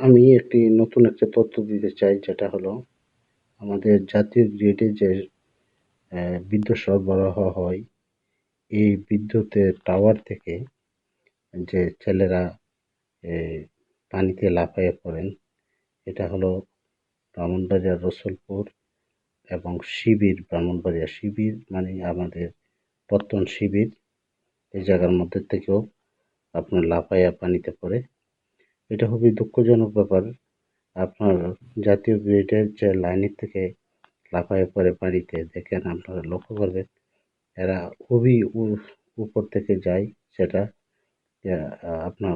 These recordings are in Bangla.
আমি একটি নতুন একটা তথ্য দিতে চাই, যেটা হলো আমাদের জাতীয় গ্রিডে যে বিদ্যুৎ সরবরাহ হয়, এই বিদ্যুতের টাওয়ার থেকে যে ছেলেরা পানিতে লাফাইয়ে পড়েন, এটা হলো ব্রাহ্মণবাড়িয়া রসুলপুর এবং শিবির। ব্রাহ্মণবাড়িয়া শিবির মানে আমাদের পত্তন শিবির, এই জায়গার মধ্যে থেকেও আপনার লাফাইয়া পানিতে পড়ে। এটা খুবই দুঃখজনক ব্যাপার। আপনার জাতীয় গ্রিডের যে লাইনের থেকে লাফাইয়ে পড়ে পানিতে, দেখেন আপনারা লক্ষ্য করবেন এরা খুবই উপর থেকে যায়, সেটা আপনার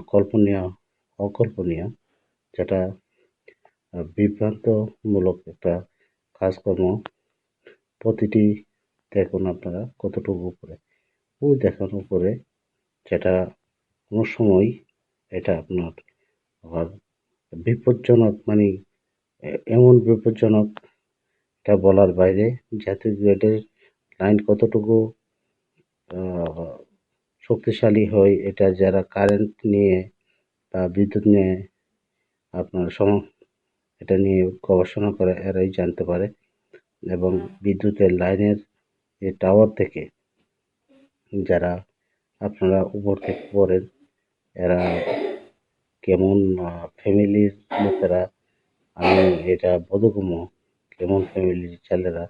অকল্পনীয়, যেটা বিভ্রান্তমূলক একটা কাজকর্ম। প্রতিটি দেখুন আপনারা কতটুকু উপরে, ওই দেখুন উপরে, যেটা কোনো সময় এটা আপনার আবার বিপজ্জনক, মানে এমন বিপজ্জনক, এটা বলার বাইরে। জাতীয় গ্রিডের লাইন কতটুকু শক্তিশালী হয়, এটা যারা কারেন্ট নিয়ে বা বিদ্যুৎ নিয়ে আপনার এটা নিয়ে গবেষণা করে এরাই জানতে পারে। এবং বিদ্যুতের লাইনের যে টাওয়ার থেকে যারা আপনারা উপর থেকে পড়েন, এরা কেমন ফ্যামিলির লোকেরা, আমি এটা বোধগম্য, কেমন ফ্যামিলির ছেলেরা,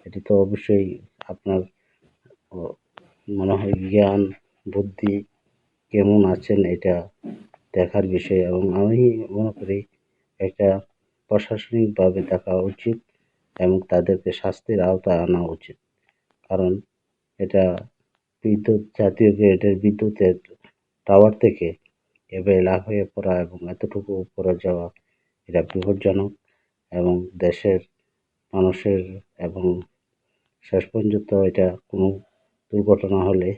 এটি তো অবশ্যই আপনার মনে হয় জ্ঞান বুদ্ধি কেমন আছেন এটা দেখার বিষয়। এবং আমি মনে করি এটা প্রশাসনিকভাবে দেখা উচিত এবং তাদেরকে শাস্তির আওতায় আনা উচিত। কারণ এটা জাতীয় গ্রিডের বিদ্যুতের টাওয়ার থেকে এভাবে লাফিয়ে পড়া এবং এতটুকু উপরে যাওয়া, এটা বিপজ্জনক। এবং দেশের মানুষের এবং শেষ পর্যন্ত এটা কোনো দুর্ঘটনা হলে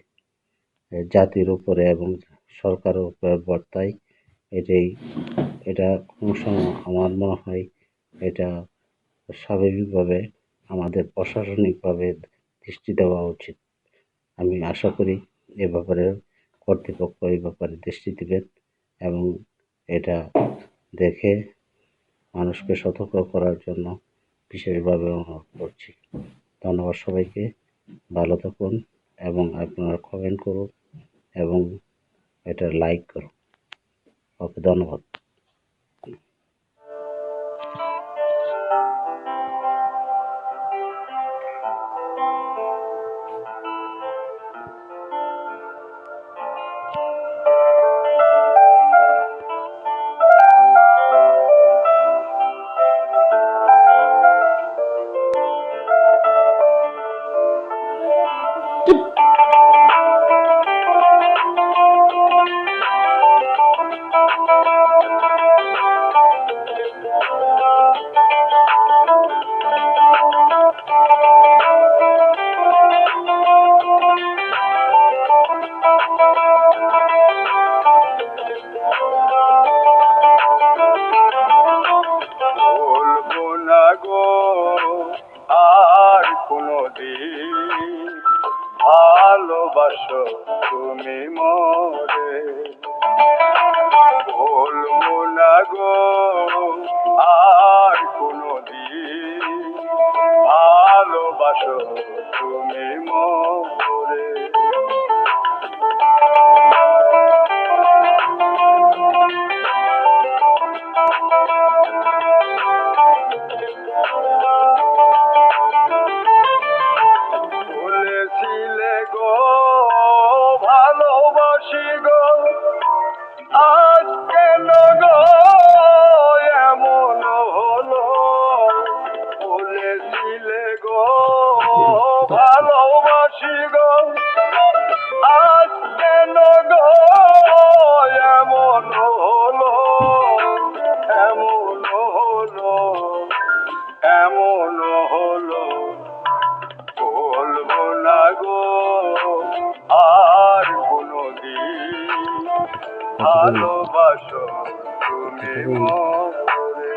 জাতির উপরে এবং সরকারের উপরে বর্তায়। এটা কোনো সময় আমার মনে হয় এটা স্বাভাবিকভাবে আমাদের প্রশাসনিকভাবে দৃষ্টি দেওয়া উচিত। আমি আশা করি এ ব্যাপারে কর্তৃপক্ষ এই ব্যাপারে দৃষ্টি দিবেন এবং এটা দেখে মানুষকে সতর্ক করার জন্য বিশেষভাবে অনুরোধ করছি। ধন্যবাদ সবাইকে। ভালো থাকুন এবং আপনারা কমেন্ট করুন এবং এটা লাইক করুন। ওকে, ধন্যবাদ। বলবো না গো আর কোনদিন ভালোবাসো তুমি মোরে, বলবো না গো আর কোনদিন ভালোবাসো তুমি মোরে। বলেছিলে গো ভালোবাসি গো, আজ কেন গো এমন হলো। বলেছিলে গো ভালোবাসি গো, আজ কেন গো এমন হলো, এমন হলো, এমন হলো। বলবো না গো আর কোনদিন ভালোবাসো তুমি মোরে।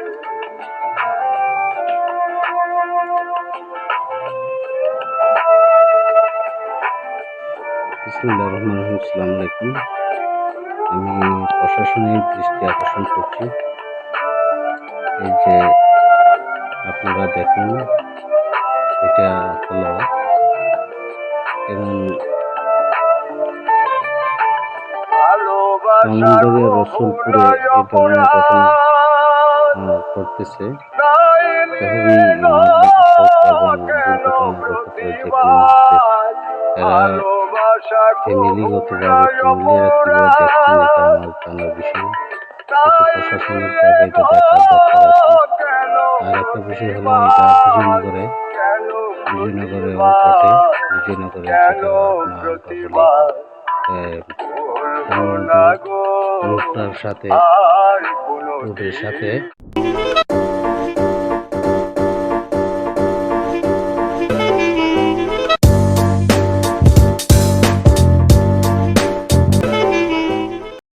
বিসমিল্লাহির রহমানির রহিম। আসসালামু আলাইকুম। আমি প্রশাসনের দৃষ্টি আকর্ষণ করছি, এই যে আপনারা দেখুন, এটা হলো এবং ব্রাহ্মণবাড়িয়া রসুলপুরে এই ধরনের ঘটনা ঘটতেছে। খুবই মারাত্মক এবং দুর্ঘটনাগ্রস্ত যে কোনো মুহূর্তে এরা ফ্যামিলিগতভাবে ফ্যামিলিরা কীভাবে দেখছেন এটা আমার জানার বিষয়, কিন্তু প্রশাসনিকভাবে এটা দেখার দরকার আছে। আর একটা বিষয় হলো এটা বিজয়নগরেও ঘটে। বিজয়নগরে যেটা আপনার বলি রোডটার সাথে